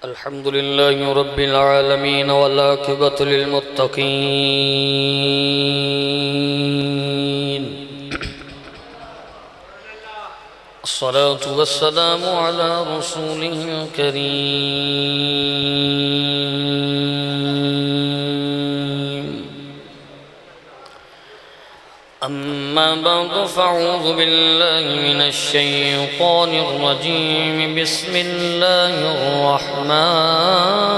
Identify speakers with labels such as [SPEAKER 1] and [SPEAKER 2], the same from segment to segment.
[SPEAKER 1] अल्हम्दुलिल्लाहि रब्बिल आलमीन वल आक़िबतु लिल मुत्तक़ीन अस्सलातु वस्सलामु अला रसूलिहिल करीम अम्मा बअदु फ़अऊज़ु बिल्लाहि मिनश शैतानिर रजीम बिस्मिल्लाहिर रहमानिर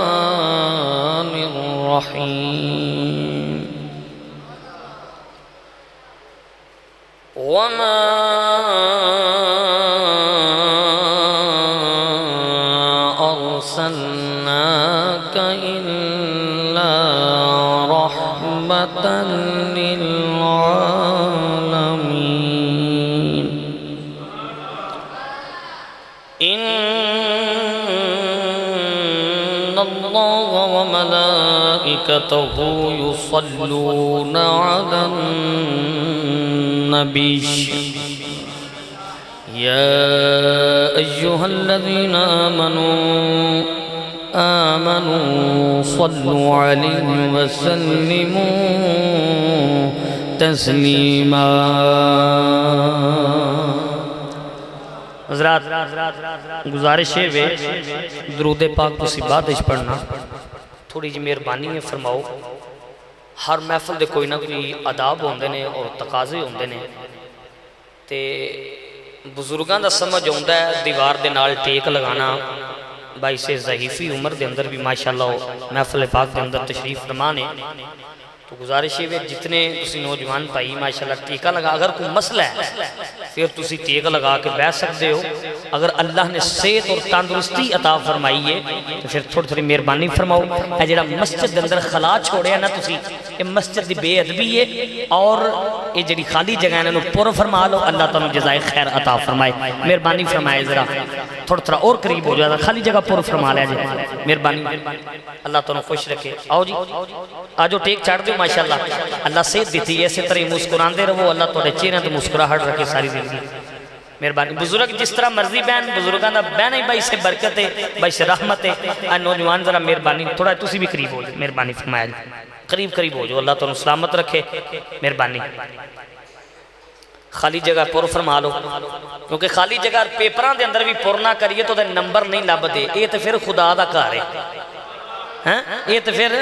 [SPEAKER 1] रहीम वमा अर्सलनाका इल्ला रहमतन लिल आलमीन इन्नल्लाह व मलाइकतहु युसल्लूना अलन नबी या अय्युहल्लज़ीना आमनू सल्लु अलैहि वसल्लिमू तस्लीमा। हज़रात गुजारिश है वे दुरूद पाक तुसी बाद विच पढ़ना, थोड़ी जी मेहरबानी है फरमाओ। हर महफिल दे कोई ना कोई आदाब होंदे ने और तकाजे होंदे ने ते बुजुर्गों का समझ आता है दीवार के नाल टेक लगाना। भाई से ज़हीफ़ी उम्र के अंदर भी माशाअल्लाह महफिल पाक के अंदर तशरीफ फरमा ने, तो गुजारिश है जितने तुसी नौजवान भाई माशाअल्लाह टीका लगा, अगर कोई मसला है फिर तुसी टेक लगा के बैठ सकते हो। अगर अल्लाह ने सेहत और तंदुरुस्ती अता फरमाई है तो फिर थोड़ी थोड़ी मेहरबानी फरमाओ। यह जो मस्जिद के अंदर खला छोड़िया ना तुसी, ये मस्जिद की बेअदबी है और ये जी खाली जगह इन्हों पुर फरमा लो। अल्लाह तुहानू जज़ाए खैर अता फरमाए, मेहरबानी फरमाए। जरा थोड़ा थोड़ा और करीब हो जाए, खाली जगह पुर फरमा लिया जाए, मेहरबानी। अल्लाह तुहानू खुश रखे। आओ जी आज टेक चढ़ दो माशाअल्लाह। अल्लाह सेहत दी है, इस तरह मुस्कुराते रहो। अल्लाह तुहाडे चेहरे ते मुस्कुराहट रखे सारी जिंदगी, मेहरबानी। बुजुर्ग जिस तरह मर्जी बहन, बुजुर्गों का बहना ही भाई से बरकत है, भाई से रहमत है। नौजवान जरा मेहरबानी थोड़ा तुसी भी करीब हो जाए, मेहरबानी फरमाया जी, करीब करीब हो जाओ। अल्लाह तुहानू सलामत रखे, मेहरबानी। खाली जगह पुर फरमा लो, क्योंकि खाली जगह पेपरों के अंदर भी पुर ना करिए तो नंबर नहीं लभदे। ये तो फिर खुदा का घर है, ये तो फिर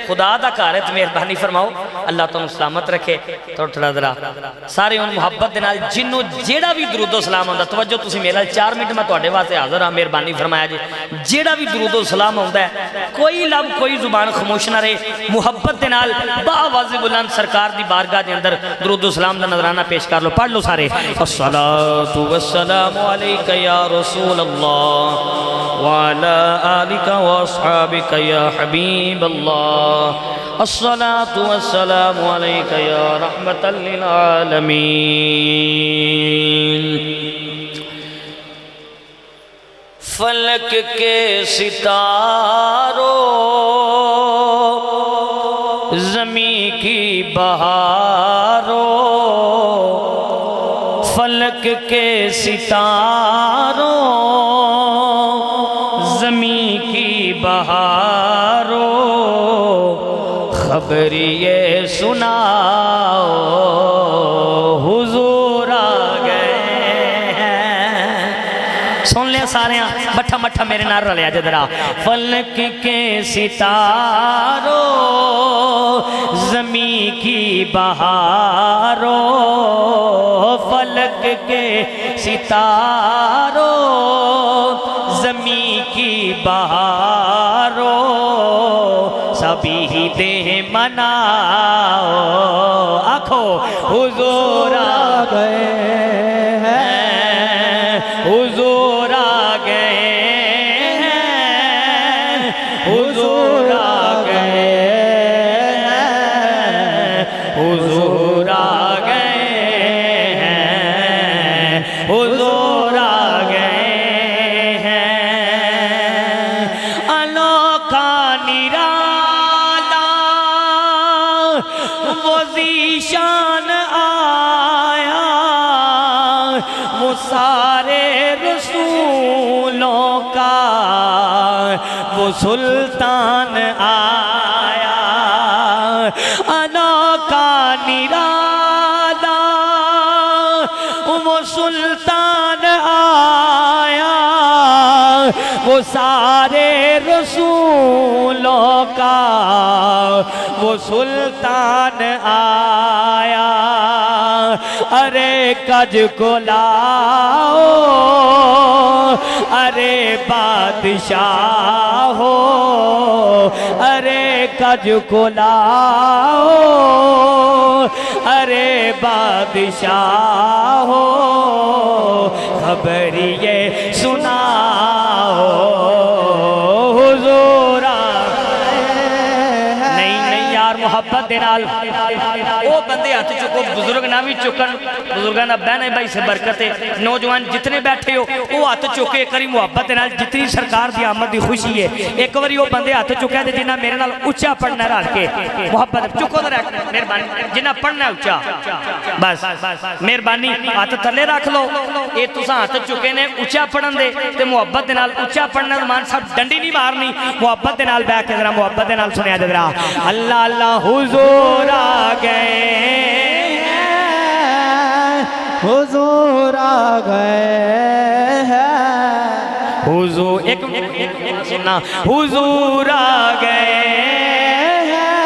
[SPEAKER 1] खुदा का घर है। तो मेहरबानी फरमाओ, अल्लाह तुहानू सलामत रखे। थोड़ा थोड़ा जरा सारे उन मुहब्बत के नाल जिन्हों जेड़ा भी दरूदो सलाम आंदा, तवज्जो तुसी मेरा 4 मिनट मैं तुहाडे वास्ते हाज़र हाँ, मेहरबानी फरमाया जी। जेड़ा भी दरूदो सलाम आंदा है, कोई लब कोई जुबान खामोश ना रहे, मुहब्बत के नाल बावाज़े बुलंद सरकार दी बारगाह के अंदर दरूदो सलाम का नजराना पेश कर लो। पढ़ लो सारे। अस्सलातु वस्सलामु अलैका या रसूल अल्लाह व अला आलिका व अस्हाबिका या हबीब अल्लाह। अस्सलातु वस्सलामु अलैका या रहमतल लिल आलमीन। फलक के सितारों, ज़मीं की बहारों, फलक के सितारों, ज़मीं की बहारों, खबर ये सुनाओ हुजूर आ गए हैं। सुन लिया सारे, मठा मठा मेरे नाल रलिया जरा। फलक के सितारों, ज़मीं की बहारों, फलक के सितारों, ज़मीं की बहारों, सभी दे मनाओ। आखो हुजूर आ गए हैं, हुजूर आ गए हैं, हुजूर आ गए हैं, हुजूर आ गए हैं, हुजूर आ गए हैं। अनोखा निराला वो ज़ीशान आया, वो सारे रसूलों का वो सुल्तान आया अनोखा निराला, वो सुल्तान आया वो सारे रसूलों का, वो सुल्तान आया। अरे कज को लाओ, अरे बादशाह हो, अरे कज को लाओ, अरे बादशाह हो, खबर ये सुनाओ हुजूर। नहीं यार मोहब्बत दे नाल वो बंदे हाथ चुको, बुजुर्ग ना भी चुकन, बुजुर्गों का बहना भाई से बरकत है। नौजवान जितने बैठे हो वो हाथ चुके करी मोहब्बत दे नाल, जितनी सरकार की आमद की खुशी है। एक बार वो बंदे हाथ चुका तो जिन्हें मेरे नाल उच्चा पढ़ना रल के मोहब्बत चुको तो रख, मेहरबानी जिन्हें पढ़ना उच्चा बस मेहरबानी हाथ थले रख लो। ये तुस हाथ चुके ने उच्चा पढ़न दे ते मोहब्बत दे नाल उच्चा पढ़ना मान सब डंडी नहीं मारनी, मोहब्बत दे नाल बैठ के जरा मोहब्बत दे नाल सुनिया जरा अल्लाह अल्लाह हुजूर आ गए,
[SPEAKER 2] हुजूर आ गए हैं,
[SPEAKER 1] हुजूर एक सुनना, हुजूर आ गए
[SPEAKER 2] हैं,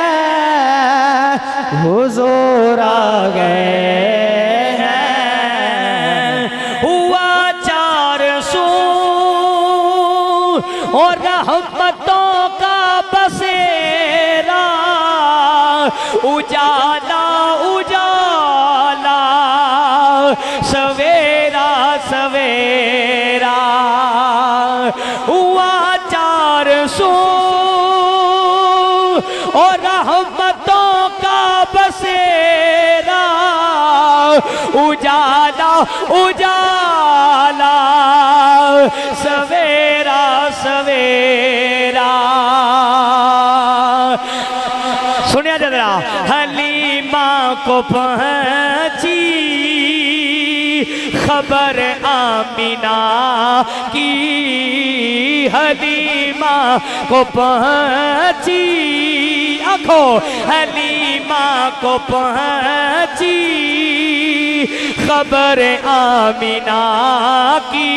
[SPEAKER 2] हुजूर आ गए हैं।
[SPEAKER 1] हुआ 400 और रहमतों का बसेरा, उजाला उजाला सवेरा सवेरा। हुआ 400 और रहमतों का बसेरा, उजाला उजाला सवेरा सवेरा। सुनिया जरा हलीमा को पहुंची खबर आमिना की, हलीमा को पहुंची आखो, हलीमा को पहुंची खबर आमिना की,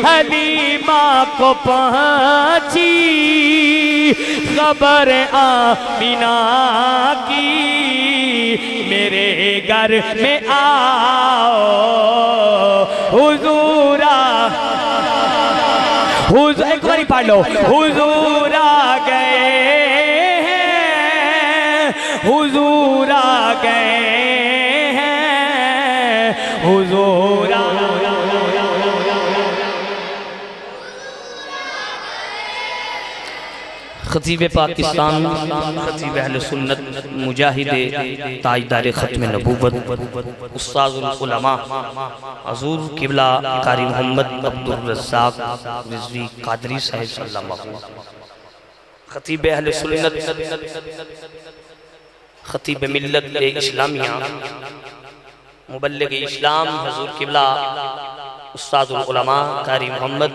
[SPEAKER 1] हलीमा को पहुंची खबर आमिना की। मेरे घर में आओ हुजूरा, एक बारी पढ़ लो, हुजूर आ गए हैं, हुजूर आ गए हैं, हुजूर आ गए। खतीब पाकिस्तान, खतीब अहले सुन्नत, मुजाहिद ताजदार ख़त्म नबूवत, उस्ताजुल उलमा हज़ूर किबला कारी मोहम्मद अब्दुल रज़्ज़ाक़ रिज़वी क़ादरी साहिब सल्लल्लाहु अलैहि वसल्लम, खतीब अहले सुन्नत, खतीब मिल्लत इस्लामिया, मुबल्लिग इस्लाम हज़ूर किबला उस्ताजुल उलमा कारी मोहम्मद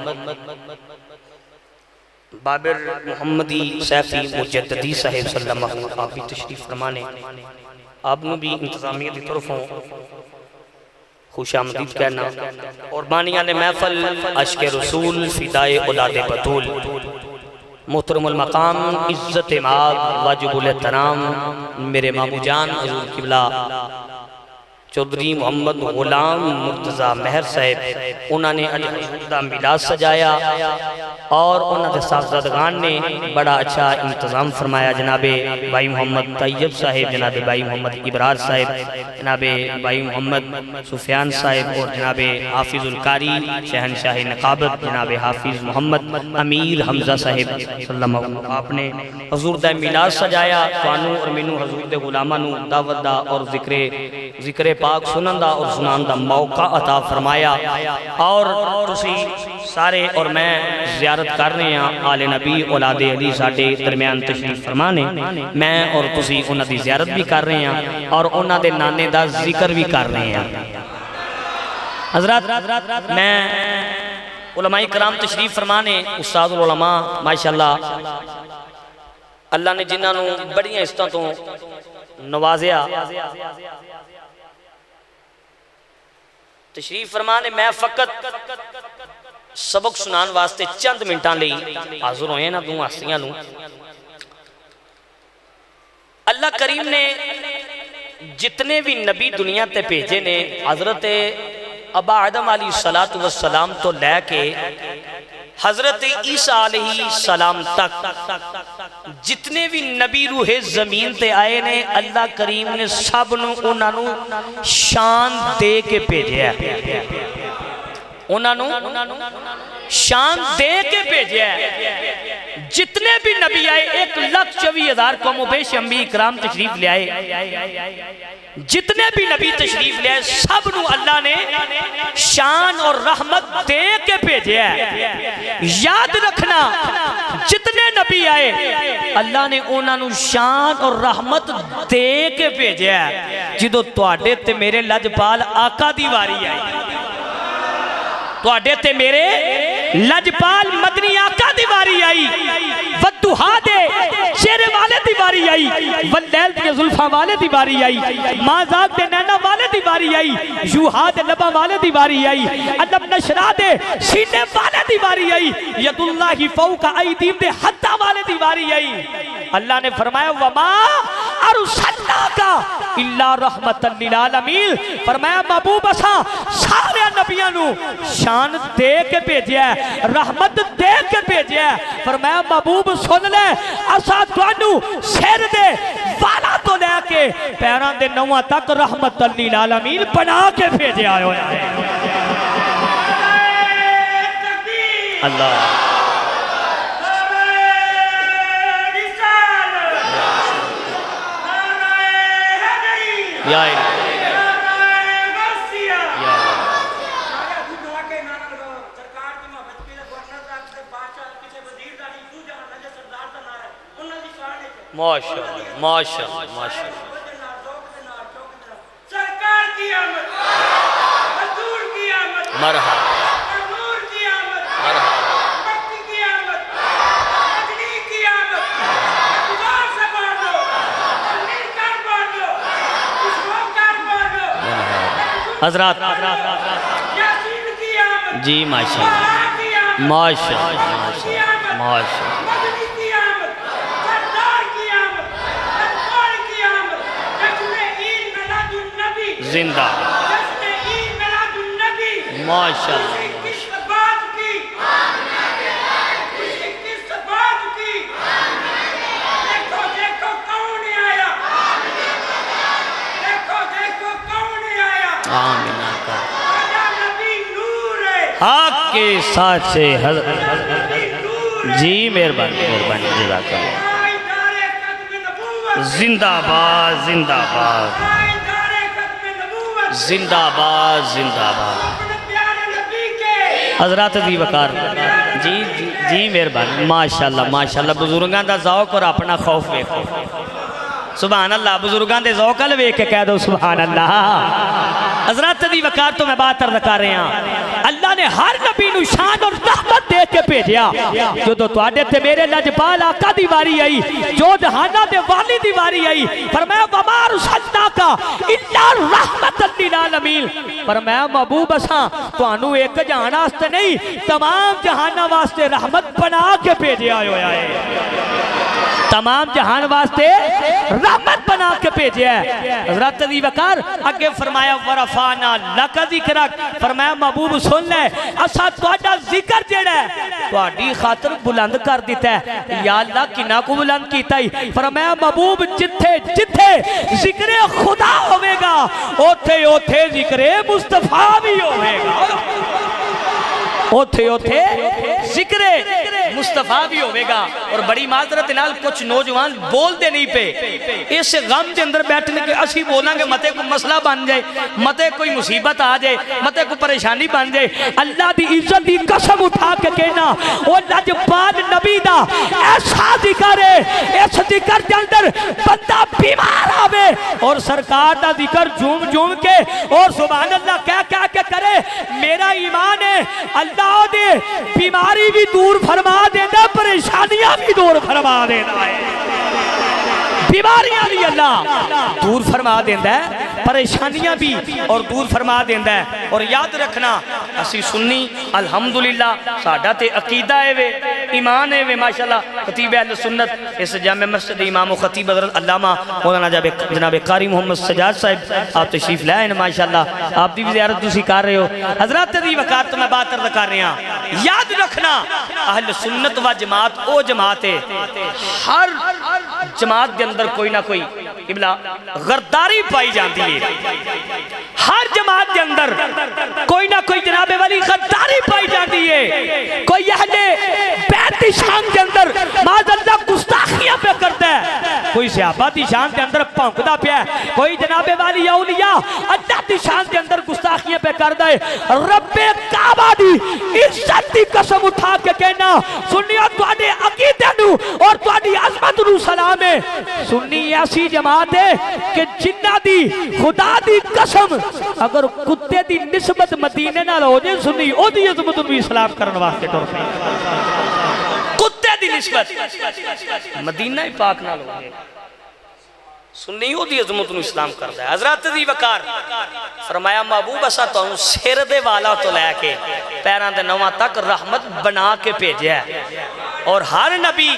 [SPEAKER 1] बाबर मोहम्मदी सैफी मुजद्ददी साहिब सल्लल्लाहु अलैहि वसल्लम, आप भी तशरीफ फरमाने, आपने भी इंतजामिया की तरफों खुशामदीद कहना। और बानिया ने महफल अश्क रसूल फिदाए औलाद बतूल, मोहतरमुल मकाम इज्जत माब वाजिबुल एहतराम मेरे मामू जान हज़ूर किबला चौधरी मोहम्मद गुलाम मुर्तज़ा महर साहब, उन्होंने अज हज़ूर दा मिलाद सजाया और उन्होंने साहबजादगान ने बड़ा अच्छा इंतज़ाम फरमाया। जनाबे भाई मोहम्मद तैयब साहिब, जनाबे भाई मोहम्मद इबरार साहिब, जनाबे भाई मोहम्मद सुफियान साहिब और जनाबे हाफिजुल कारी शहनशाह नकाबत जनाबे हाफिज मोहम्मद अमीर हमजा साहिब सल्लल्लाहु अलैहि वसल्लम, आपने हज़ूर दा मिलाद सजाया। तुहानू और मैनू हज़ूर दे गुलामां नू दावत दा और जिक्रे पाक सुनन दा और सुनान दा मौका अता फरमाया। और तुसी सारे और मैं ज़ियारत कर रहे हैं आले नबी औलादे अली साडे दरम्यान तशरीफ फरमाने, मैं और तुसी उन्हां दी ज़ियारत भी कर रहे हैं और उन्हां दे नाने दा जिक्र भी कर रहे हैं। हज़रत मैं उलमाए कराम तशरीफ फरमाने उस्तादुल उलमा माशाअल्लाह अल्लाह ने जिन्होंने बड़िया इज्जतों तो नवाजिया तशरीफ फरमाने मैं फकत सबक सुनाने वास्ते चंद मिनटां लई हाजिर होए ना दो हस्तियां नूं अल्लाह करीम ने जितने भी नबी दुनिया ते भेजे ने हजरत अबा आदम अलैहिस्सलातु वस्सलाम तो लैके हजरत ईसा अलैहिस्सलाम तक जितने भी नबी रूहे जमीन ते आए ने अल्लाह करीम ने सब नूं उन्हां नूं शान दे के भेजिया उन्हां नूं शान दे के भेजिया जितने भी नबी आए 1,24,000 कौम पेश अंबी इकराम तशरीफ ले आए जितने भी नबी तशरीफ ले आए सब नूं अल्लाह ने शान और रहमत दे के भेजे है। याद रखना जितने नबी आए अल्लाह ने उन्होंने शान और रहमत दे के भेजे है। जो तुहाडे ते मेरे लजपाल आका दी वारी आई तुहाडे ते मेरे लजपाल मदनी आका दी वारी आई वद्दुहा दे शेरे वाले दी वारी आई वल्लैल दे जुल्फा वाले दी वारी आई माज़ाक दे नैना वाले दी वारी आई यूहा दे लबा वाले दी वारी आई अदब नशरा दे सीने वाले दी वारी आई यदुल्लाहि फौका ऐदीम दे हत्ता वाले दी वारी आई। अल्लाह ने फरमाया वमा अरसलनाका इल्ला रहमतन लिल आलमीन फरमाया महबूब असा सारे नबियां नूं शान दे के भेजिया रहमत दे के भेजिया फरमाया महबूब सुन ले असा तुहानू सिर दे वाला तो लेके पैरां दे नौवां तक रहमतन लिल आलमीन बना के भेजिया होया है। अल्लाह या माशाअल्लाह माशाअल्लाह माशाअल्लाह
[SPEAKER 3] सरकार की आमद हजूर की आमद
[SPEAKER 1] मरहबा
[SPEAKER 3] नूर की आमद
[SPEAKER 1] मरहबा
[SPEAKER 3] मक्की की आमद मदनी की आमद जोर से बोल दो मिलकर बोल दो इसरोकार बोल दो
[SPEAKER 1] हजरत
[SPEAKER 3] यासीन की आमद
[SPEAKER 1] जी माशाअल्लाह माशाअल्लाह माशाअल्लाह
[SPEAKER 3] मदनी की आमद सरदार की आमद अकबर की आमद जश्न ईद मिलादुन नबी
[SPEAKER 1] जिंदा
[SPEAKER 3] जश्न ईद मिलादुन नबी
[SPEAKER 1] माशाअल्लाह
[SPEAKER 3] किस बात की किस बात की देखो देखो कौन आया देखो देखो कौन आया
[SPEAKER 1] आमीन का
[SPEAKER 3] आजा नबी नूर है
[SPEAKER 1] हक के साथ से
[SPEAKER 3] नबी नूर है
[SPEAKER 1] जी मेहरबानी मेहरबानी जज़ाकल्लाह
[SPEAKER 3] दारे कदम नबूवत
[SPEAKER 1] जिंदाबाद जिंदाबाद
[SPEAKER 3] दारे कदम नबूवत
[SPEAKER 1] जिंदाबाद जिंदाबाद
[SPEAKER 3] अपने प्यारे नबी के
[SPEAKER 1] हजरत दी वकार जी जी जी मेहरबानी माशाअल्लाह माशाअल्लाह बुजुर्गों का ज़ौक़ और अपना खौफ देखो सुभान अल्लाह बुजुर्गों के ज़ौक़ अल वेख के कह दो सुभान अल्लाह। हजरत दी वकार तो मैं बात अर्ज़ कर रहा अल्लाह ने हर नबी नूं शान और रहमत दे के भेजा जो तुहाडे ते मेरे लजपाल आका दी वारी आई जो जहाना दे वाली दी वारी आई फरमाया वमा अरसलनाका इल्ला रहमतन लिल आलमीन फरमाया महबूब असा तुहानू एक जहान वास्ते नहीं तमाम जहाना वास्ते रहमत बना के भेजा होया है तमाम जहान वास्ते रहमत बना के भेजा है। हज़रत दी वकार अगे फरमाया वरफाना लक ज़िक्रक फरमाया महबूब सुन ले असा तुहाडा जिक्र जेड़ा है तुहाडी खातर बुलंद कर दिता है या अल्लाह किना को बुलंद कीता ही फरमाया महबूब जिथे जिथे जिक्र खुदा होवेगा ओथे ओथे जिक्र मुस्तफा भी होवेगा ओथे ओथे जिक्र मुस्तफा भी होवेगा। और बड़ी माजरत नाल कुछ नौजवान बोलते नहीं पे इस गम के अंदर बैठने के असी बोलांगे मते को मसला बन जाए, मते कोई मुसीबत आ जाए, मते को परेशानी बन जाए। अल्लाह की इज्जत की कसम उठा के कहना वो लजपाल नबी दा ऐसा जिक्र है, इस जिक्र के अंदर बंदा बीमार आवे और सरकार दा जिक्र झूम झूम के और सुभान अल्लाह क्या क्या के करे। मेरा ईमान है अल्लाह दे बीमारी भी दूर फरमा देना, परेशानियां भी दूर फरमा देना है, बीमारियां भी अल्लाह दूर फरमा देता है, परेशानियां भी और दूर फरमा देता है। और याद रखना असी सुन्नी अल्हम्दुलिल्लाह साडा ते अकीदा है वे, ईमान है वे माशाल्लाह। खतीब अहले सुन्नत इस जामे मस्जिद इमाम खतीब हज़रत अल्लामा मौलाना जनाब कारी मोहम्मद सजाद साहब आप तशरीफ लाए माशाल्लाह, आप दी ज़ियारत तुसी कर रहे हो। हजरत दी वक़ात मैं बात अर्ज़ कर रहा, याद रखना अहले सुन्नत व जमात ओ जमात है, हर जमात के अंदर कोई ना कोई इबला गद्दारी पाई जाती है, हर जमात के अंदर कोई ना कोई जनाबे वाली गद्दारी पाई जाती है। कोई अहले बैत की शान के अंदर माज़अल्लाह गुस्ताखियां पे करता है, कोई सहाबा की शान के अंदर भौंकदा पिया, कोई जनाबे वाली औलिया अल्लाह की शान के अंदर गुस्ताखियां पे करदा है। रब्बे काबा दी इज्जत की कसम उठा के कहना सुन्नियो तुहाडे अकीदे नू और तुहाडी अज़मत नू सलाम है। सुन्नी ऐसी जमात है कि जिन्ना दी खुदा दी कसम अगर कुत्ते दी निस्बत मदीने नाल हो जाए सुन्नी ओदी अज़मत नू सलाम करने वास्ते टुर पे, कुत्ते दी निस्बत मदीना ही पाक नाल हो जाए सुन्नी ओदी अज़मत नू इस्लाम करदा है। हज़रत दी वकार फरमाया महबूब असा तुहानू सिर दे वाला तो लैके पैरां दे नवां तक रहमत बना के भेजा और हर नबी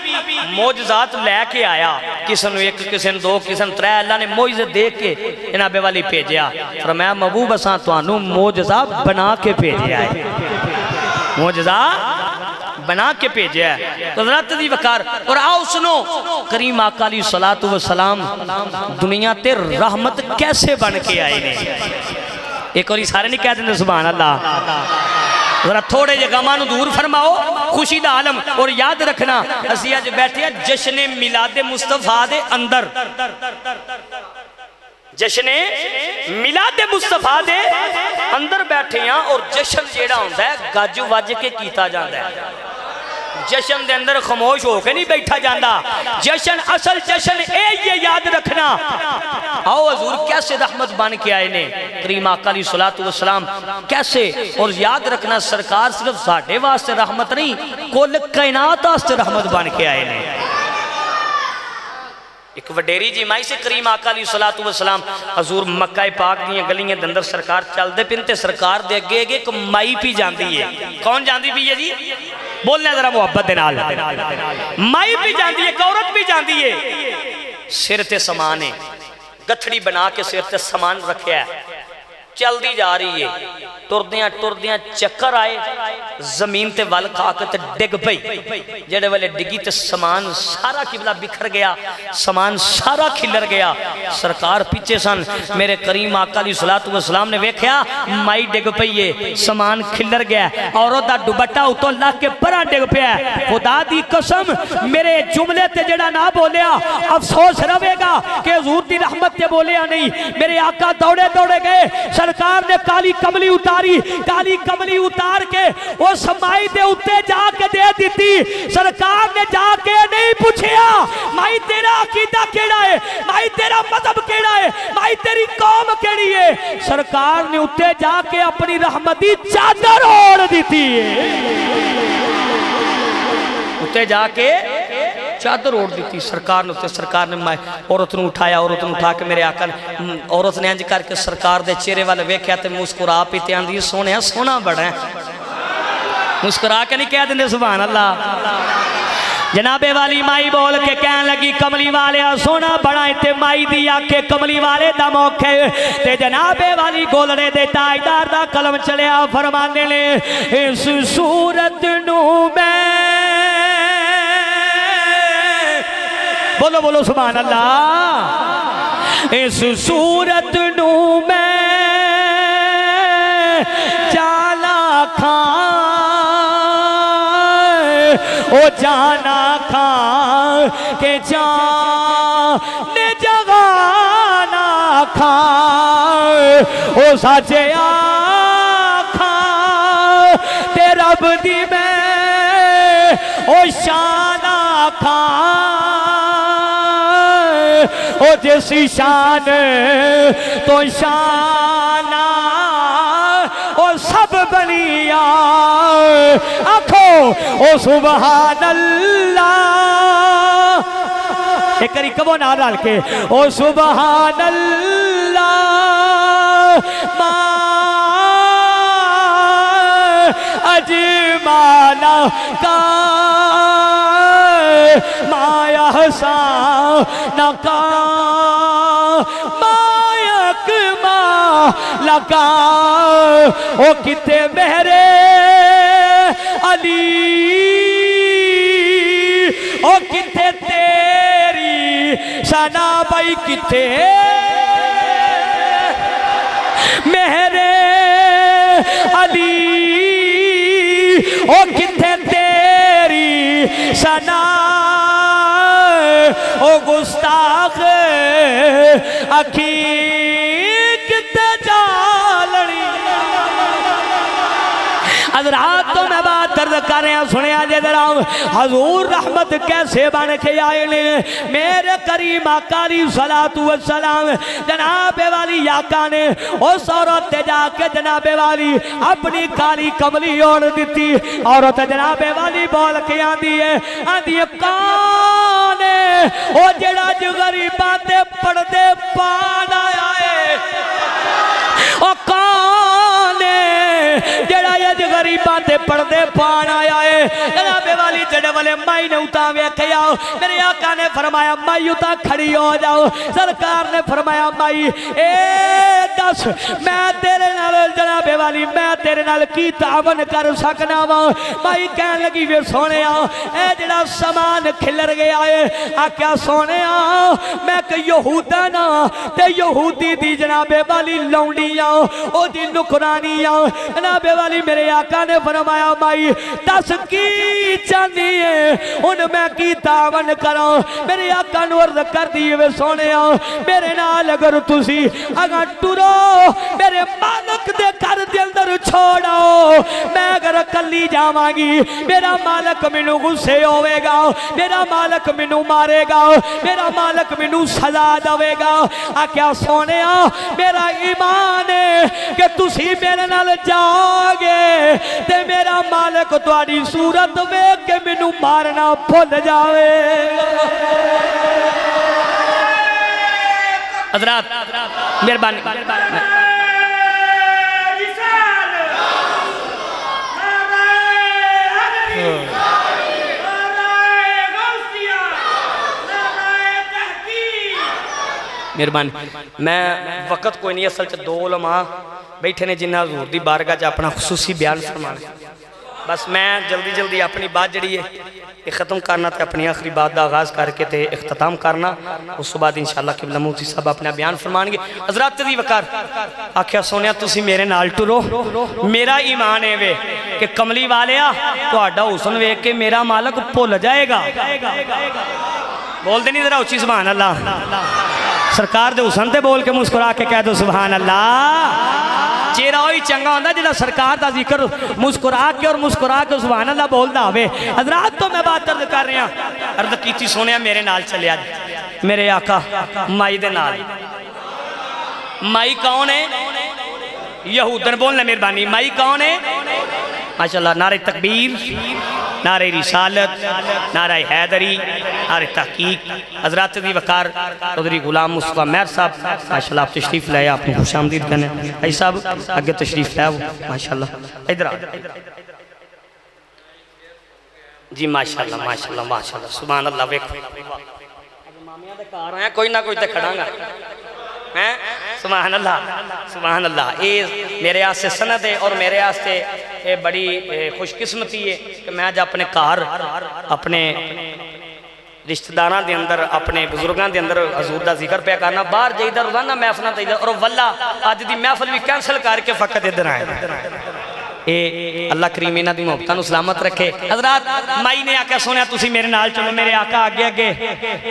[SPEAKER 1] मोजजात लैके आया, किसी ने एक किसी ने दो किसी ने त्रै, अल्लाह ने मोइज़े दे के जनाबे वाली भेजा। फरमाया महबूब असा तुहानू मोजजा बना के भेजा है, मोजजा बना के भेजा है। तो हज़रत दी वकार और आओ सुनो करीम आका अलैहि सलातु व सलाम दुनिया ते रहमत कैसे बन के आए ने। एक और सारे नहीं कह देंगे सुभान अल्लाह। जरा थोड़े जे गमां नू दूर फरमाओ, खुशी दा आलम। और याद रखना असी अज बैठे जश्न मिलादे मुस्तफा दे अंदर, जश्न मिलादे मुस्तफा दे अंदर बैठे हैं और जश्न जेड़ा होंदा है गज वज के कीता जांदा है, जश्न दे अंदर खामोश होकर नहीं बैठा जाता। जश्न असल जश्न ये याद रखना। आओ हजूर कैसे रहमत बन के आए ने करीम आका अलैहि सलातु व सलाम कैसे। और याद रखना सरकार सिर्फ साडे वास्ते रहमत नहीं कुल कायनात वास्ते रहमत बन के आए ने। एक वडेरी जी माई से करीम आका अलैहि सलातु व सलाम हजूर मक्का पाक दी गलियां दे अंदर सरकार चलदे पिन ते सरकार दे अगे अगे एक माई पी जाती है। कौन जाती पी है जी? बोलना जरा मुहब्बत दे नाल। माई भी जाती है, एक औरत भी जाती है, सिर ते समान है, गठड़ी बना के सिर ते समान रखा है, चलती जा रही है। टुरदियां टुरदियां चक्कर आए, जमीन ते वल खा के डिग पई, जेड़े वेले डिगी ते समान सारा किबला बिखर गया, समान सारा खिलर गया। सरकार पीछे सन, मेरे करीम आका अलैहि सलातु व सलाम ने वेख्या माई डिग पई है, समान खिलर गया, औरत दा दुपट्टा उतों लग के परा डिग पिया। खुदा दी कसम मेरे जुमले ते जेड़ा ना बोलिया अफसोस रवेगा कि हुजूर दी रहमत ते बोलिया नहीं। मेरे आका दौड़े दौड़े गए, सरकार ने काली कमली उतारी, काली कमली उतार के उस माई दे उत्ते जाके दे दी। सरकार ने जाके नहीं पूछया माई तेरा अकीदा केड़ा है, माई तेरा मजहब केड़ा है, माई तेरी कौम केड़ी है। सरकार ने उत्ते जाके अपनी रहमत दी चादर ओढ़ दी है, उत्ते जाके चादर ओढ़ दी सरकार ने। सरकार ने औरत नूं उठाया, औरत नूं उठा के मेरे आका ने औरत ने इंज करके सरकार दे चेहरे वाल वेख्या ते मुस्कुरा पी ते आंदी सोहणिया सोहना बड़ा है। मुस्कुरा के नहीं कह देंगे सुभान अल्लाह। जनाबे वाली माई बोल के कह लगी कमली वाले सोना बड़ा इतने माई दी आखे कमली वाले दा मौके ते जनाबे वाली गोलड़े दे ताजदार दा कलम चलिया फरमाने ने इस सूरत नू मैं बोलो बोलो सुभान अल्लाह। इस सूरत नू मैं चाला खां
[SPEAKER 2] ओ जाना खां के जान जगाना खां ओ साचे आखा ते रब दी मैं ओ शाना खां ओ जैसी शान तो शाना ओ सब बनिया आखो ओ सुभान अल्लाह एक करी कबो ना डाल के ओ सुभान अल्लाह मा अजमाना का माया हसा नका मायक मा लगा ओ किते मेरे अली ओ किते तेरी सना भाई किते मेरे अली ओ किथे तेरी सना ओ गुस्ताख अखी किथे जालनी हजरात तो मैं बात दर्द कर रहा सुने जे जरा हजूर रहमत कैसे बन के आए ने मेरे करीम आकाली सलातु व सलाम जनाबे वाली आका ने उस औरत ते जाके जनाबे वाली अपनी काली कमली ओढ़ दी औरत जनाबे वाली बोल के आंदी है कौन है ओ जेड़ा जो गरीबां ते पड़दे पान आया है ओ कौन है जेड़ा अज गरीबां ते पड़दे पान आया है जनाबे वाली जड़े वाले माई ने उता वेख आओ मेरे आका ने फरमाया माई उता खड़ी हो जाओ सरकार ने फरमाया माई ए दस मैं तेरे नाल जनाबे वाली मैं तेरे नाल की तावन कर सकना वा माई कहन लगी वे सोने ए जेड़ा समान खिलर गया है आख्या सोने मैं कि यहूदा ना ते यहूदी दी जनाबे वाली लौंडी आ ओदी नुकरानी आ जनाबे वाली मेरे आका ने फरमाया माई दस की चाहती है उन मैं की तावन करा मेरे आका नु अर्ज कर दी वे सोने मेरे नाल अगर तुसी अगर टुरो मेरे मालिक दे घर दे अंदर छोड़ो मैं अगर कली जावांगी मेरा मालिक मैनू गुस्से होवेगा मेरा मालिक मैनू मारेगा मेरा मालिक मैनू सजा देवेगा आख्या सोने मेरा ईमान है कि तुसी मेरे नाल जाओगे ते मेरा मालिक तुहाडी सूरत वेख के मैनू मारना भुल जावे हजरात मेहरबानी मेहरबानी मैं वक्त कोई नहीं असल च दो उलमा बैठे ने जिन्हें हजूर दी बारगाह च अपना खुसूसी बयान फरमाना बस मैं जल्दी जल्दी अपनी बात जड़ी है ये ख़त्म करना तो अपनी आखिरी बात का आगाज़ करके तो इख्तिताम करना उस बाद इंशाअल्लाह किबला मुफ्ती साहब अपना बयान फरमाएंगे हजरात दी वकार आख्या सोनिया तुसी मेरे नाल टुरो मेरा ईमान है वे कि कमली वालिया तुहाडा हुस्न वेख के मेरा मालिक भुल जाएगा बोलते नहीं जरा उच्ची सुभान अल्लाह सरकार दे हुस्न ते बोल के मुस्कुरा के कह दो सुभान अल्लाह चेहरा ही चंगा होंदा जिहड़ा सरकार दा जिक्र मुस्कुरा के और मुस्कुरा के सुभान अल्लाह बोलदा होवे हजरात तो मैं बात अर्ज कर रहा अर्ज कीती सोनिया मेरे नाल चलिया मेरे आका माई दे नाल माई कौन है यहूदन बोलना मेहरबानी माई कौन है माशाअल्लाह नारे तकबीर नारे रिसालत नारा हैदरी नारे तहकीक हजरात दी वकार चौधरी गुलाम मुस्तफा मेहर साहब माशाअल्लाह आप तशरीफ लाए आपने खुशामदीद करने भाई साहब आगे तशरीफ लाओ माशाअल्लाह इधर जी माशाअल्लाह माशाअल्लाह माशाअल्लाह सुभान अल्लाह वेखो मामियां दे घर आया कोई ना कोई ते खड़ांगा हैं सुभान अल्लाह ये मेरे आस्ते सनद है और मेरे आस्ते ये बड़ी खुशकिस्मती है कि मैं अज अपने घर अपने रिश्तेदारों के अंदर अपने बुजुर्गों के अंदर हजूर का जिक्र पे करना बाहर जाइदा रोजाना महफलों और वल्ला अज की महफल भी कैंसल करके फकत इधर आए ये अल्लाह करीम इन्हां दी मुहब्बतां नूं सलामत रखे। हज़रात माई ने आख्या सुनिया तुसीं मेरे नाल चलो, मेरे आका आगे आगे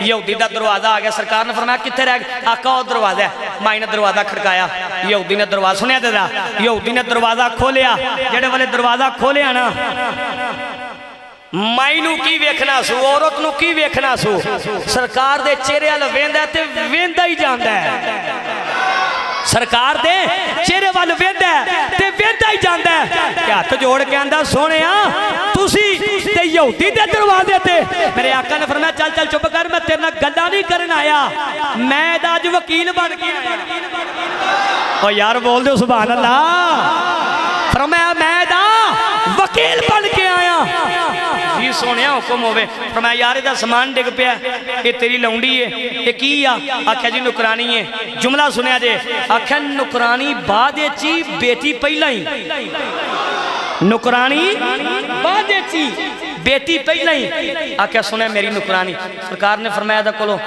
[SPEAKER 2] यहूदी दा दरवाजा आ गया। सरकार ने फरमाया कित्थे रह गए? आका वो दरवाजा है। माई ने दरवाजा खड़काया, यहूदी ने दरवाजा सुनिया तेरा, यहूदी ने दरवाजा खोलिया। जेड़े वाले दरवाजा खोलिया ना, माई नूं की वेखना सू, औरत नूं की वेखना सू, सरकार दे चेहरे वाल वेंदा ते वेंदा ही जांदा है। सरकार दे चेहरे वाल वेंदा ते वेंदा ही जांदा है। ते हाथ जोड़ के आंदा सोहणिया तुसी ते यहूदी दे दरवाजे ते। मेरे आका ने फरमाया चल चल चुप कर, मैं तेरे नाल गल्लां नहीं करन आया, मैं अज वकील बन के आया। ओ यार बोल दो सुभान अल्लाह। फरमाया मैं वकील बन के आया। जी सोने हुक्म होवे। फरमाया यार इहदा समान डिग पिया, ये तेरी लौंडी है, ये की आ? आख्या जी नुकरानी है। जुमला सुनिया जे, आख्या नुकरानी बाद ची बेटी पहला ही, नुकरानी बाद ची बेटी पहला ही। आख्या सुने मेरी नुकरानी। सरकार ने फरमाया दा कोलो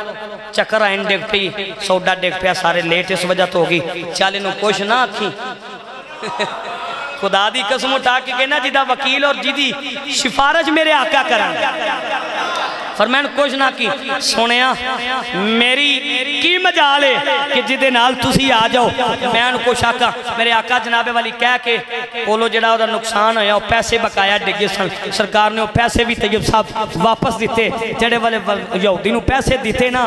[SPEAKER 2] चक्कर आइन डिग पई, सौदा डिग पिया, सारे लेट इस वजह तो होगी, चल इनू कुछ ना आखी। खुदा दी कसम उठा के कहना जिदा वकील और जिदी सिफारिश मेरे आका करन, फरमान कुछ ना की। सुनिया मेरी की मजाल है कि जिदे नाल तुसी आ जाओ, मैं कुछ आका। मेरे आका जनाबे वाली कह के बोलो जड़ा ओदा नुकसान होया, पैसे बकाया डिगे सन। सरकार ने वो पैसे भी तैयब साहब वापस दिते। जेड़े वाले यहूदी नूं पैसे दिते ना,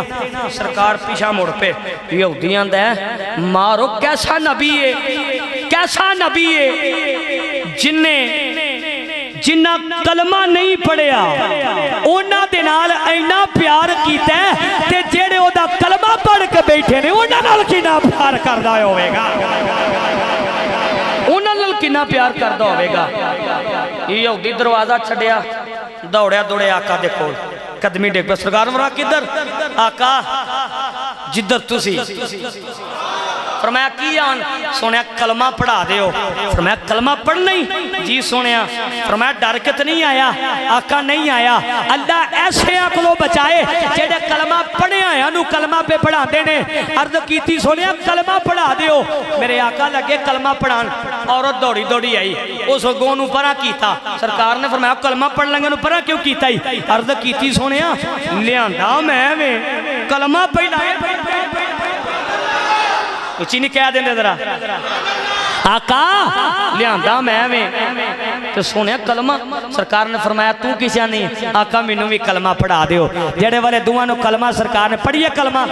[SPEAKER 2] सरकार पीछा मुड़ पे। यहूदी आंदा है मारो कैसा नबी है, कैसा नबी है जिन्ने जिन्ना कलमा नहीं पढ़िया उन्हां दे नाल इन्ना प्यार कीता ते जेड़े ओदा कलमा पढ़ के बैठे ने उन्हां नाल कितना प्यार करदा होवेगा, उन्हां नाल कितना प्यार करदा होवेगा। यहूदी दरवाजा छड्डिया, दौड़िया दौड़े आका दे कोल, कदमी डिग पे। सरकार मरा किधर? आका जिधर तुसी। फरमाया की आन? सुनिया कलमा पढ़ा दियो। फरमाया कलमा पढ़ना ही? जी सुनिया। फरमाया डर के तो नहीं आया? आका नहीं आया। अल्लाह ऐसे को बचाए जेड़े कलमा पढ़े आया नू कलमा पे पढ़ाते ने। अर्ज की सुनिया कलमा पढ़ा दियो। मेरे आका लगे कलमा पढ़ान, औरत दौड़ी दौड़ी आई, उस अगों नू परा कीता। सरकार ने फरमाया कलमा पढ़ लेंगे नू परा क्यों कीता ही? अर्ज की सुनिया लियांदा मैं वे कलमा पढ़ाए। उची नहीं कह देंगे जरा, आका लियांदा मैं वे तो सुने कलमा। सरकार ने फरमाया तू किसा नहीं? आका मैनू भी कलमा पढ़ा दियो। जेड़े वाले दुआ नु कलमा सरकार ने पढ़िए कलमा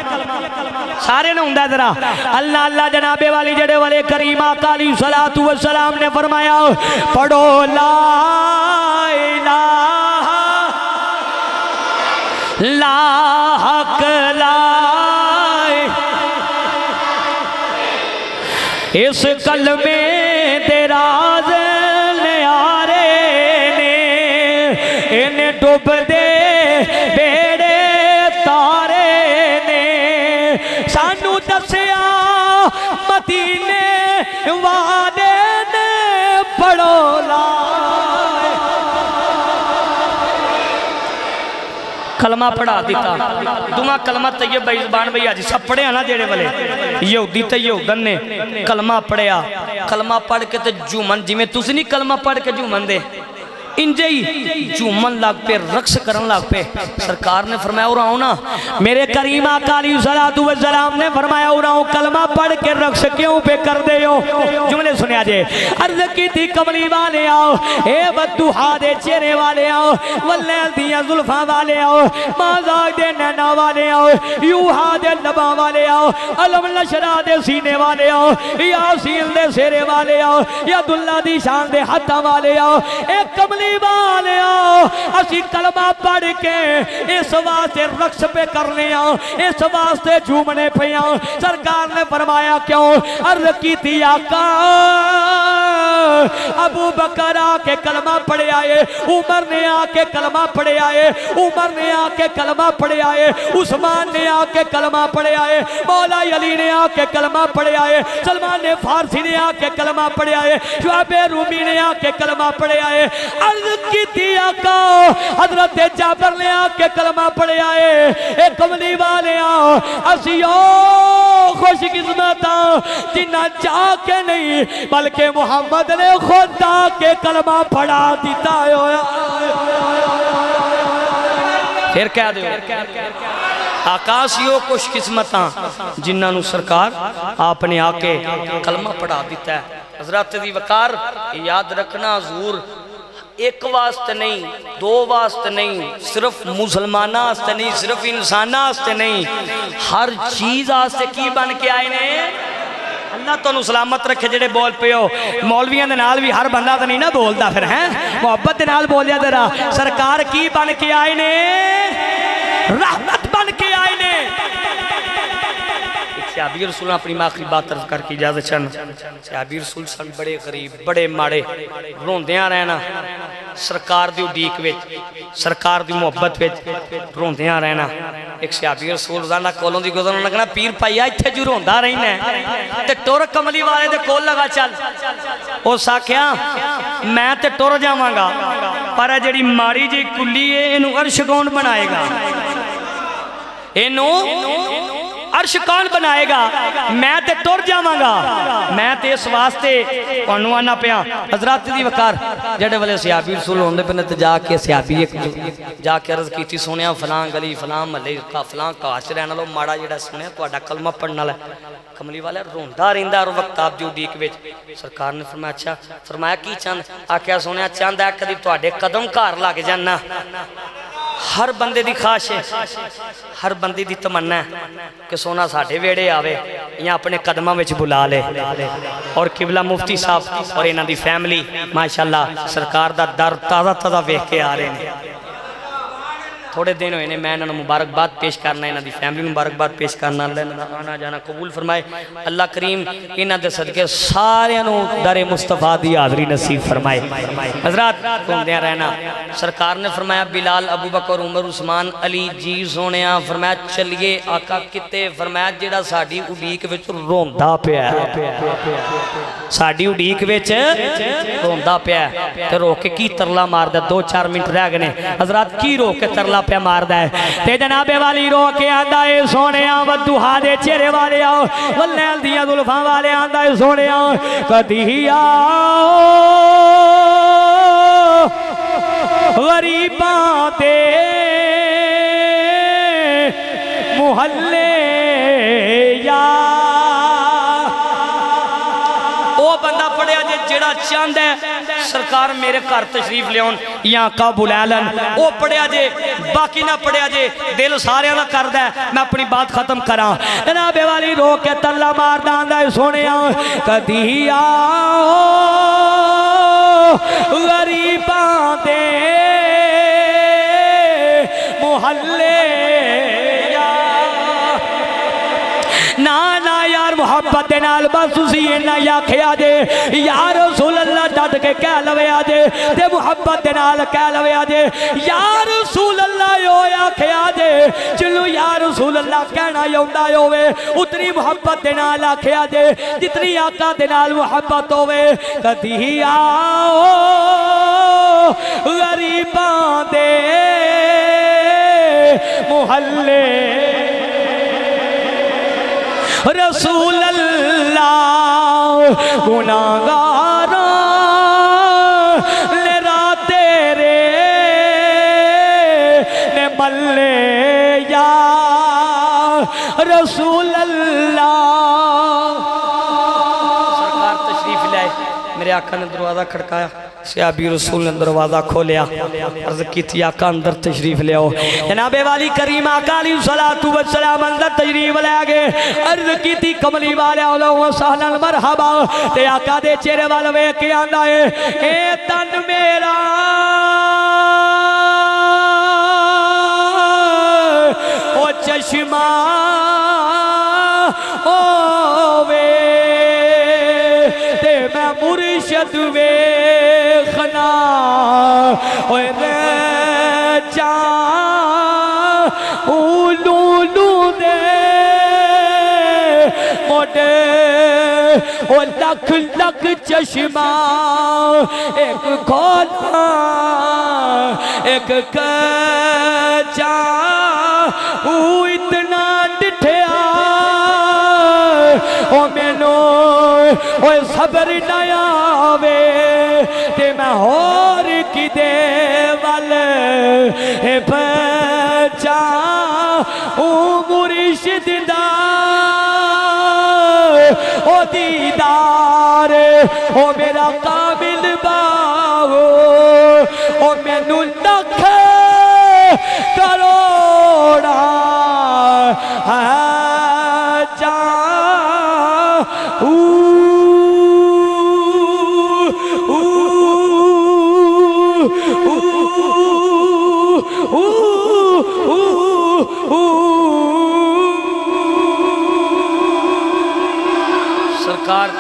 [SPEAKER 2] सारे ने हुंदा जरा। अल्लाह अल्लाह जनाबे वाली जेड़े वाले करीम आका अलैहि सलातु व सलाम ने फरमाया पढ़ो ला इलाहा ला हक ला। इस कलमे दे राज न्यारे ने इन्हें डुब दे बेड़े तारे ने सानू दसिया मदीने वाले ने पढ़ो ला। कलमा पढ़ा दिता, दुआ कलमा तैयब बेज़बान भई आज सब पढ़िया ना। जेड़े वाले यहूदी ते यहूदन ने कलमा पढ़िया, कलमा पढ़ के ते झूमन, जिमें तुसी नहीं कलमा पढ़ के झूमन दे, इंजे ही झूमन लग पे, रक्स करन लग पे। सरकार ने फरमाया उराओ ना। मेरे करीम आका अलैहिस्सलातु वस्सलाम ने फरमाया उराओ कलमा पढ़ के रक्स क्यों पे कर दे हो? जुमले सुनिया जे। अर्ज की थी कमली वाले आओ, ए बदुहा दे चेहरे वाले आओ, वल्लैल दिया जुल्फा वाले आओ, माज़ाक दे नैना वाले आओ, यूहा दे लबा वाले आओ, अलम नशरा दे सीने वाले आओ, यासीन दे सेरे वाले आओ, यदुल्ला दी शान दे हत्था वाले आओ। ए कमली वाले आओ असी कलमा पढ़ के इस वास्ते रक्स पे करने आओ, इस वास्ते झूमने पे आओ। सरकार ने फरमाया क्यों? अर्ज की थी आका अबू बकर आके कलमा पढ़े आए, उमर ने आके कलमा पढ़े आए, उमर ने आके कलमा पढ़े आए, उस्मान ने आके कलमा पढ़े आए, मौला अली ने आके कलमा पढ़े आए, सलमान ने फारसी ने आके कलमा पढ़े आए, शुआबे रूमी ने आके कलमा पढ़े आए। अर्ज की थी आका हजरत जाबर ने आके कलमा पढ़े आए। एक कमली वाले आओ असियो खुशकिस्मत जिन्ना चाह के नहीं बल्कि मुहम्मद ने खुद आके कलमा पढ़ा दिता होया। फिर कह दो आकाशियो खुशकिस्मत जिन्होंने सरकार आपने आके कलमा पढ़ा दिता है। हजरत दी वकार याद रखना हजूर एक वास्ते नहीं, दो वास्ते नहीं, सिर्फ मुसलमाना वास्ते नहीं, सिर्फ इंसाना वास्ते नहीं, हर चीज वास्ते की बन के आए ने। अल्लाह तुहानू सलामत रखे जेडे बोल पे हो। मौलवियों के नाल भी हर बंदा तो नहीं ना बोलता, फिर है मुहब्बत के नाल बोलिया जरा। सरकार की बन के आए ने, रहमत बन के आए ने। सहाबी रसूल अपनी आखिरी बात अर्ज करके इजाजत चन। सहाबी रसूल सन बड़े गरीब, बड़े माड़े, रोंदियां रहना सरकार दी उडीक विच, सरकार दी मुहब्बत विच रोंदियां रहना। एक सहाबी रसूल रोजाना कोलों दी गुजरन लगना, पीर भाईया इत्थे जू रोंदा रहिना ते टुर कमली वाले दे कोल लगा चल। उस आख्या मैं ते टुर जावांगा, पर जिहड़ी माड़ी जी कुली है इनू अर्श कौन बनाएगा, इनू अर्श कौन बनाएगा। मैं ते टुर जावांगा, मैं ते इस वास्ते तुहानू आना पिया। हजरत दी वकार जेडे वाले सहाबी रसूल होंदे पे ते जाके सहाबी एक जाके अर्ज कीती, सुनिया फलां गली फलां महल्ले फलां घर च रहने वालों माड़ा जेड़ा सुनिया तुहाडा कलमा पढ़न वाला कमली वाला रोंदा रहिंदा हर वक्त आप दी उडीक विच। सरकार ने फरमाया अच्छा, फरमाया की चंद, आख्या सुनिया चंद है कदी तुहाडे कदम घर लग जाना। हर बंदे दी ख्वाहिश है, हर बंदे दी तमन्ना है कि सोना साढ़े वेड़े आवे या अपने कदमां विच बुला ले। और किबला मुफ्ती साहब और इन्हां दी फैमिली माशाअल्लाह सरकार दा दर ताज़ा ताज़ा वेख के आ रहे हैं। थोड़े दिन हुए ने मैं इन्होंने मुबारकबाद पेश करना, इन्हों की फैमिली मुबारकबाद पेश करना। अल्लाह आना जाना कबूल फरमाए। अल्लाह करीम इन्हों के सदके सारियां दरे मुस्तफा की हाजरी नसीब फरमाए। हजरात घूमदे रहना। सरकार ने फरमाया बिलाल अबू बकर उमर उस्मान अली जी सोने फरमाया चलिए आका किते, फरमाया जेड़ा साडी उडीक विच रोंदा पिया, साडी उडीक विच रोंदा पिया ते रो के की तरला मारदा। 2-4 मिनट रह गए हजरात, की रो के तरला पे मारदा है ते जनाबे वाली रो के आंदा है सोने वदुहा दे चेहरे वाले आओ, वल्लैल दियां जुल्फां वाले आंदा है सोने कदी आओ गरीबां दे मुहल्ले या। ओ बंदा पढ़िया जे जेड़ा चांद है सरकार मेरे घर तशरीफ लियाउन या का बुला लन, वो पढ़िया जे बाकी ना पढ़िया जे दिल सारियां दा करदा है। मैं अपनी बात खत्म करा। जनाबे वाली रो के तल्ला मारदा आंदा है सोने कदी आओ गरीबां दे मुहल्ले ना ना यार मुहब्बत दे नाल बस उसी इन्ना आखिया जे यार रसूल अल्लाह डट के कह लवे आजे ते मुहब्बत दे नाल कह लवे आजे यार रसूल अल्लाह यो आखिया जे चलो यार रसूल अल्लाह कहना आउंदा होवे उतनी मुहब्बत दे नाल आखिया जे जितनी आका दे नाल मुहब्बत होवे। कदी आओ गरीबां दे मुहल्ले रसूल अल्लाह गुनाहगारा ले राते रे ने मल्ले या रसूल अल्लाह। सरकार तशरीफ लाए, मेरे आका ने दरवाजा खड़काया, सहाबी रसूल ने दरवाजा खोलिया, अर्ज की आका अंदर तशरीफ ले आओ। जनाबे वाली करीम आका अलैहिस्सलातु वस्सलाम अंदर तशरीफ ले गए। अर्ज की कमली वाले व सहलन मरहबा ते आका दे चेहरे वाल वेख के आंदा है ए तन मेरा ओ चश्मा होवे ते मैं मुर्शिद वेखना ओए चा लूलू दे मोटे ओ लख लख चश्मा एक खोला एक कचा इतना डिठया ओए सबर न आवे ते मैं होर किदे वल बचा ओ मुर्शिद दा ओ दीदार ओ मेरा काबिल बाहो ओ मैनू लख करोड़ा जा
[SPEAKER 1] सरकार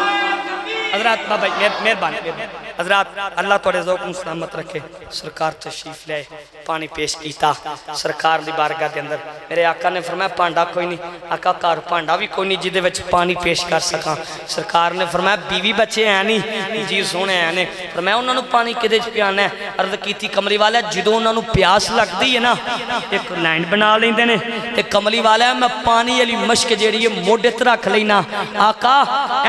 [SPEAKER 1] हजरत बाबा मेहरबानी हजरत अल्लाह थोड़े ज़ौक़ नूं सलामत रखे। सरकार तशरीफ ले पानी पेश किया सरकार दी बारगाह के अंदर। मेरे आका ने फरमाया भांडा कोई नहीं, आका घर भांडा भी कोई नहीं जिदे विच पानी पेश कर सकां। सरकार ने फरमाया बीवी बच्चे है नहीं, जी सोने है ने। फरमाया उन्हां नूं पानी किदे च पियाना है। अर्ज कीती कमली वाला जदों उन्हां नूं प्यास लगदी है ना एक लाइन बना लैंदे ने ते कमली वाला मैं पानी वाली मश्क जिहड़ी है मोढे ते रख लेना। आका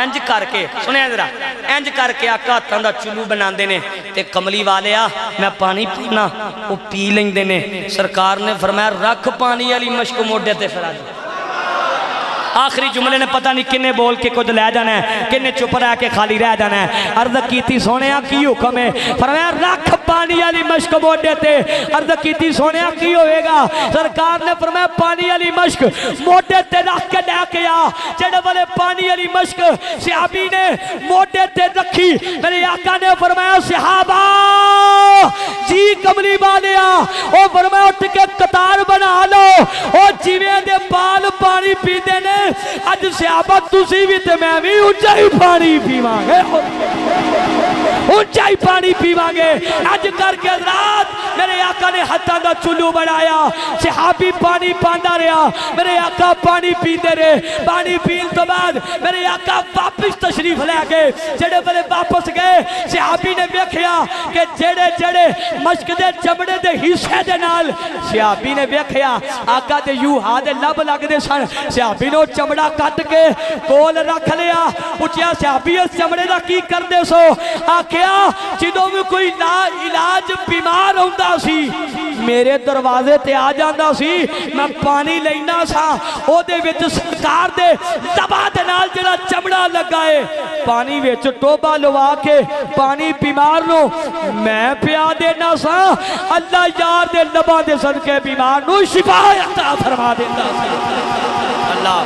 [SPEAKER 1] इंज करके सुनिया जरा इंज करके आका हत्थां दा चुल्लू बनाते ने ते कमली वाले मैं पानी पीना वो पी लेंदे ने। सरकार ने फरमाया रख पानी वाली मश्क मोढे ते फिर आखिरी जुमले ने पता नहीं किन्ने बोल के कुछ लै जाना है, किन्ने चुप रह के खाली रह जाना है। अर्ज की सोने की हुक्म है। फरमाया रख पानी वाली मश्क मोढे ते। अर्ज की सोने की होएगा। सरकार ने फरमाया पानी वाली मश्क मोढे ते रख के लैके आ। जेड़े वाले पानी वाली मश्क सहाबी ने मोढे ते रखी मेरे आका ने फरमाया सहाबा जी कमली वाले ओ फरमाया उठ के कतार बना लो ओ जिवें दे बाल पानी पीते ने अज सहाबा तुसी भी ते मैं भी ऊंचा ही पानी पीवांगे, ऊंचा ही पानी पीवांगे। अज करके रात मेरे आका ने हत्था दा चुल्लू बनाया सहाबी पानी पांदा रहा मेरे आका पानी पीते रहे। पानी पीन तो बाद मेरे आका वापस तशरीफ लै गए। जेड़े बड़े वापस गए सहाबी ने वेखिया कि जेड़े जेड़े मश्क दे चमड़े दे हिस्से दे नाल सहाबी ने वेखिया आका दे यूहा दे लब लगदे सन। सहाबी ने चमड़ा कट के कोल रख लिया। पूछया सहाबी इस चमड़े का की करदे सो? आखिया जदों भी कोई इलाज बीमार होंदा सी मेरे दरवाजे ते आ जांदा सी मैं पानी लेना सा ओदे विच सरकार दे दबा दे नाल जेड़ा चमड़ा लगा है पानी विच टोबा लवा के पानी बीमार नो मैं पिया देना सा। अल्लाह यार दे लबा दे सदके बीमार नु शिफा अता फरमा देंदा सा। अल्लाह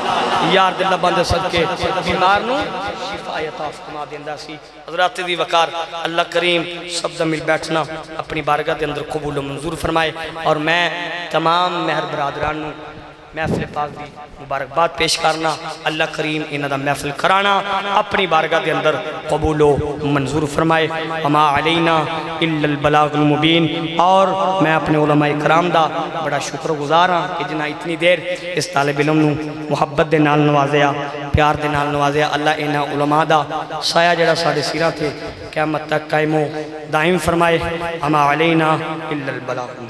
[SPEAKER 1] यार दे लबां दे सदके बीमार नु शिफा अता फरमा देंदा सी। हज़रात दी वकार अल्लाह करीम सब दा मिल बैठना अपनी बारगाह के अंदर कबूल मंजूर फरमाए। और मैं तमाम मेहर बरादरान नु महफिल पाक दी मुबारकबाद पेश करना। अल्लाह करीम इन्हां दा महफिल कराना अपनी बारगाह के अंदर कबूलो मंजूर फरमाए। अमा अलैना इल्लल बलागुल मुबीन। और मैं अपने उलमा इकराम दा बड़ा शुक्रगुजार हाँ कि जिन्हें इतनी देर इस तालिब इल्म नूं मुहब्बत दे नाल नवाजिया प्यार दे नाल नवाजिया। अल्लाह इन्हां उलमा दा साया जिहड़ा साडे सिरां ते क़यामत तक कायमो दाइम फरमाए। अमा अलैना इल्लल बलागुल